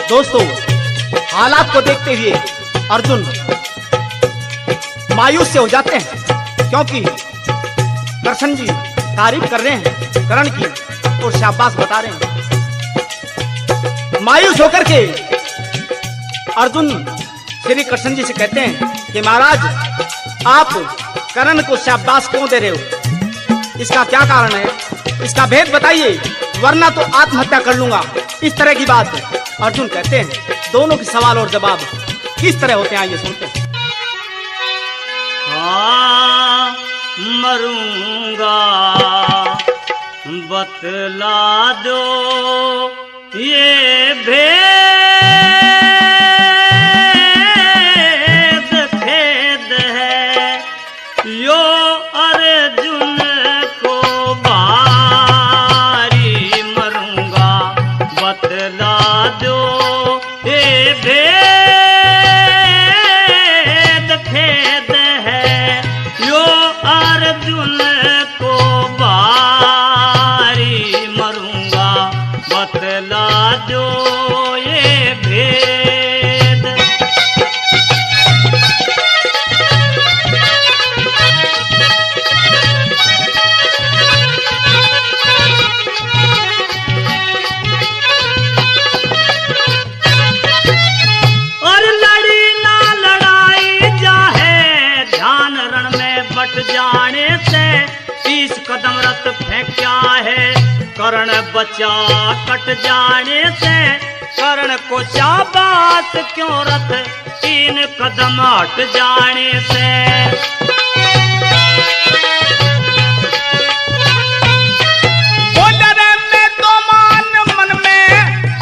दोस्तों, हालात को देखते हुए अर्जुन मायूस से हो जाते हैं, क्योंकि कृष्ण जी तारीफ कर रहे हैं कर्ण की और शाबाश बता रहे हैं। मायूस होकर के अर्जुन श्री कृष्ण जी से कहते हैं कि महाराज, आप कर्ण को शाबाश क्यों दे रहे हो? इसका क्या कारण है? इसका भेद बताइए, वरना तो आत्महत्या कर लूंगा। इस तरह की बात अर्जुन कहते हैं। दोनों के सवाल और जवाब किस तरह होते हैं, आइए सुनते हैं। हाँ, मरूंगा बतला दो ये भेद खेद है यो अर्जुन को भारी। मरूंगा बतला दो ये भेद खेद है यो अर्जुन को भारी। मरूंगा बतला दो ये भेद। और लड़ी ना लड़ाई जाहे ध्यान रण में बट जाने से 30 कदम रथ फेंक्या है कर्ण बचा कट जाने से। कर्ण को शाबाश क्यों रथ 3 कदम हट जाने से। डरे में तो मान मन में,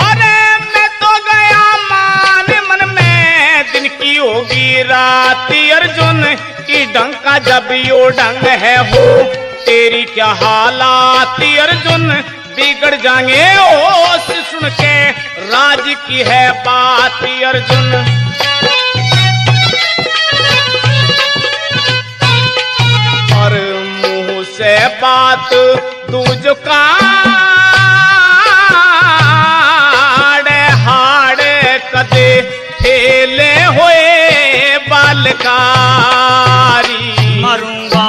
अरे मैं तो गया मान मन में। दिन की होगी रात अर्जुन की डंका जब यो डंग है हो। तेरी क्या हालात अर्जुन बिगड़ जाएंगे होश सुन के। राज की है बात अर्जुन। और मुंह से बात दूज काड़े हाड़े कदे फेले हुए बालकारी। मरूंगा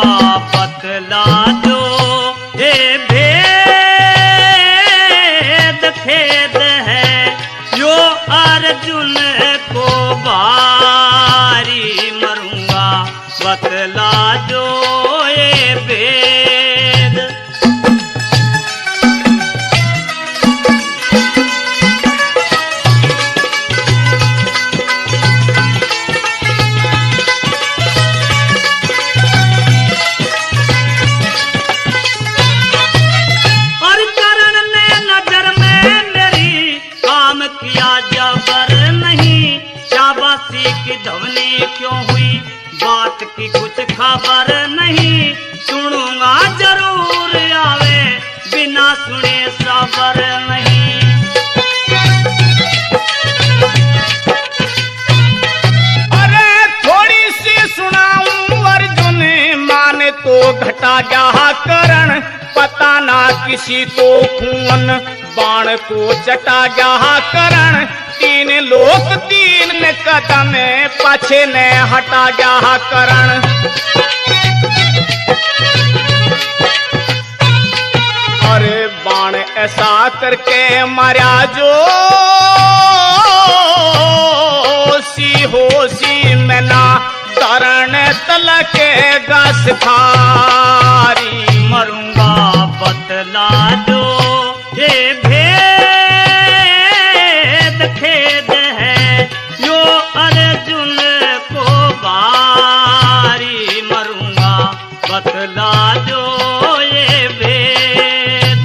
बतला दो ये भेद खेद है यो अर्जुन को भारी। मरूंगा बतला दो ये भेद। की धवनी क्यों हुई बात की कुछ खबर नहीं। सुनूंगा जरूर आवे बिना सुने सबर नहीं। अरे थोड़ी सी सुनाऊं अर्जुन माने तो घटा गया करण। पता ना किसी को खून बाण को चटा गया करण। 3 लोक 3 कदम पाछे ने हटा गया करण। अरे बाण ऐसा करके मारा जो सी हो सी में ना तरण तलके गस थारी। मरूंगा बतला दो ये भेद खेद है यो अर्जुन को भारी। मरूंगा बतला दो ये भेद।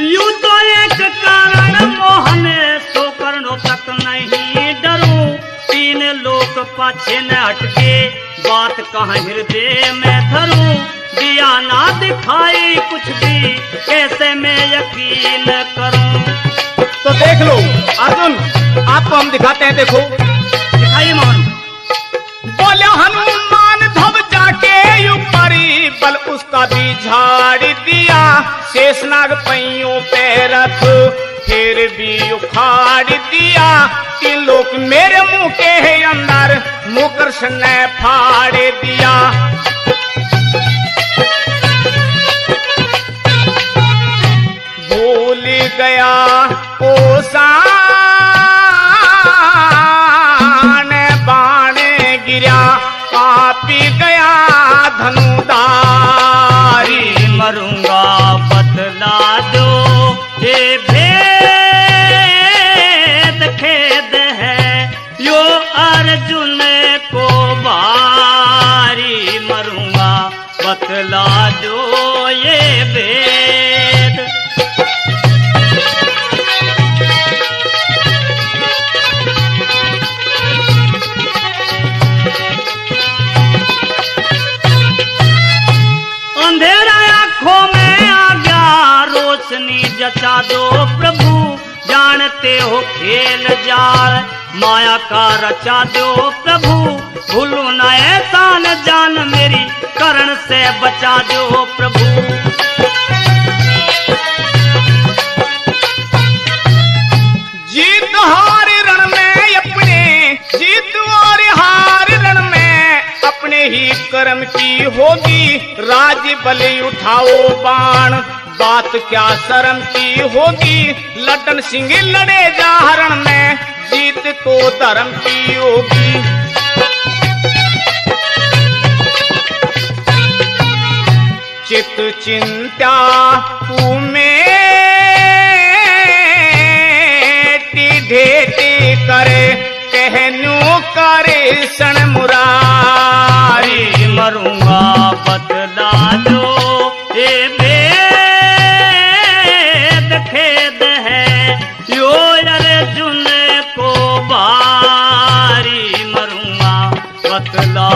यूं तो एक कारण मोहन सो करणों तक नहीं डरूं। 3 लोक पाछे न हटके बात कहाँ हृदय में धरूं। दिया ना दिखाई कुछ भी कैसे मैं यकीन करूं। तो देख लो अर्जुन, आपको हम दिखाते हैं, देखो। दिखाइए महाराज। बोले हनुमान धब जाके ऊपरी बल उसका भी झाड़ दिया, शेषनाग पैयों पे रथ फिर भी उखाड़ दिया, तीन लोक मेरे मुंह के अंदर मुकर्षण ने फाड़ दिया। भूल गया ओ सान बाण गिरा, पापी गया धनुधारी। मरूंगा बतला दो ये भेद खेद है यो अर्जुन को भारी। मरूंगा बतला दो ये भेद। अंधेरा आंखों में आ गया, रोशनी जचा दो प्रभु। जानते हो खेल जाल माया का रचा दो प्रभु। भूलू न एहसान जान मेरी, करण से बचा दो प्रभु। जीत हार रण में अपने, जीत और हार रण में अपने ही कर्म की होगी। राज बलि उठाओ बाण, बात क्या शर्म की होगी। लड्डन सिंह लड़े जा रण में, जीत तो धर्म की होगी। चित चिंता तू ढेटी करे, कहनु करे सन मुरारी। मरूंगा बतला दो ये भेद खेद है यो अर्जुन को भारी। मरूंगा बतला